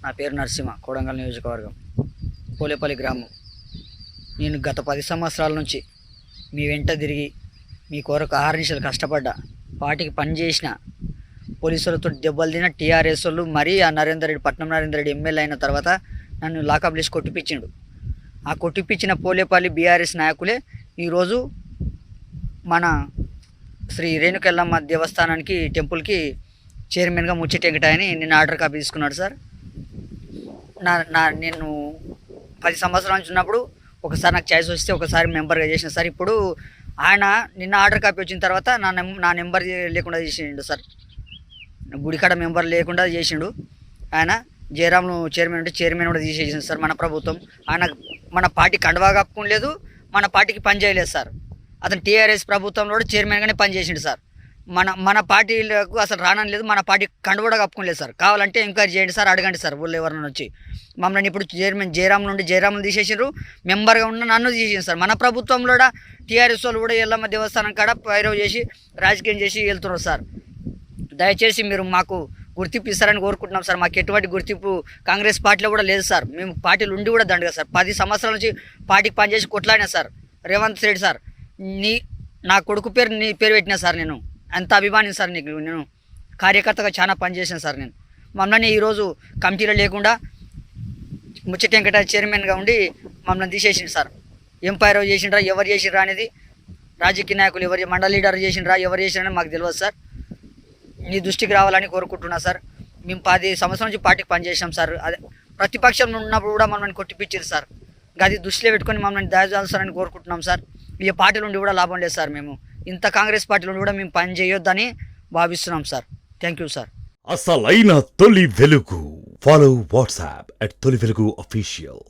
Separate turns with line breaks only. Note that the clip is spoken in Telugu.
నా పేరు నరసింహ, కోడంగల్ నియోజకవర్గం, పోలేపల్లి గ్రామం. నేను గత 10 సంవత్సరాల నుంచి మీ వెంట తిరిగి మీ కొరకు ఆహర్నిశలు కష్టపడ్డా, పార్టీకి పనిచేసిన, పోలీసులతో దెబ్బలు తిన టీఆర్ఎస్ వాళ్ళు మరీ ఆ నరేందర్ రెడ్డి, పట్నం నరేందర్ రెడ్డి ఎమ్మెల్యే అయిన తర్వాత నన్ను లాకప్ లిస్ట్ కొట్టిపించిండు. ఆ కొట్టిపించిన పోలేపల్లి బీఆర్ఎస్ నాయకులే ఈరోజు మన శ్రీ రేణుకెళ్ళమ్మ దేవస్థానానికి, టెంపుల్కి చైర్మన్గా ముచ్చటి వెంకటాయని నిన్న ఆర్డర్ కాపీ తీసుకున్నాడు సార్. నేను 10 సంవత్సరాల నుంచి ఉన్నప్పుడు ఒకసారి నాకు ఛాయిస్ వస్తే ఒకసారి మెంబర్గా చేసిన సార్. ఇప్పుడు ఆయన నిన్న ఆర్డర్ కాపీ వచ్చిన తర్వాత నా నెంబర్ లేకుండా చేసిండు సార్. గుడికాడ మెంబర్ లేకుండా చేసిండు ఆయన. జయరాములు చైర్మన్ ఉంటే చైర్మన్ కూడా తీసేసింది సార్ మన ప్రభుత్వం. ఆయన మన పార్టీ కండువా కప్పుకోలేదు, మన పార్టీకి పని చేయలేదు సార్. అతను టీఆర్ఎస్ ప్రభుత్వంలో కూడా చైర్మన్గానే పనిచేసిండు సార్. మన పార్టీలకు అసలు రానని లేదు, మన పార్టీ కండువ కూడా కప్పుకోలేదు సార్. కావాలంటే ఎంక్వైరీ చేయండి సార్, అడగండి సార్ ఊళ్ళో ఎవరైనా వచ్చి. మమ్మల్ని ఇప్పుడు జయరాములు తీసేసారు, మెంబర్గా ఉన్న నన్ను తీసేసింది సార్. మన ప్రభుత్వంలో కూడా టీఆర్ఎస్ వాళ్ళు కూడా ఎల్లమ్మ దేవస్థానం కాడ పైరవ్ చేసి రాజకీయం చేసి వెళ్తున్నారు సార్. దయచేసి మీరు మాకు గుర్తింపు ఇస్తారని కోరుకుంటున్నాం సార్. మాకు ఎటువంటి గుర్తింపు కాంగ్రెస్ పార్టీలో కూడా లేదు సార్. మేము పార్టీలు ఉండి కూడా దండగా సార్. 10 సంవత్సరాల నుంచి పార్టీకి పనిచేసి కొట్లాడినా సార్. రేవంత్ రెడ్డి సార్, నా కొడుకు పేరు నీ పేరు పెట్టినా సార్. నేను అంత అభిమాని సార్ నీకు. నేను కార్యకర్తగా చాలా పనిచేసాను సార్. నేను మమ్మల్ని ఈరోజు కమిటీలో లేకుండా ముచ్చటి వెంకట చైర్మన్గా ఉండి మమ్మల్ని తీసేసిండు సార్. ఎంపైర్ చేసిండ్రా, ఎవరు చేసిండ్రా అనేది, రాజకీయ నాయకులు ఎవరు, మండల లీడర్ చేసిండ్రా, ఎవరు చేసిండ్రా మాకు తెలియదు సార్. నీ దృష్టికి రావాలని కోరుకుంటున్నా సార్. మేము 10 సంవత్సరాల నుంచి పార్టీకి పనిచేసాం సార్. అదే ప్రతిపక్షంలో ఉన్నప్పుడు కూడా మమ్మల్ని కొట్టిపించారు సార్. అది దృష్టిలో పెట్టుకొని మమ్మల్ని దయచేయాలని కోరుకుంటున్నాం సార్. ఈ పార్టీలు ఉండి కూడా లాభం లేదు సార్. మేము ఇంత కాంగ్రెస్ పార్టీలో ఉండి కూడా మేము పని చేయొద్దని భావిస్తున్నాం సార్. Thank you sir.
అసలైన తొలి వెలుగు. ఫాలో వాట్సాప్ @తొలి వెలుగు official.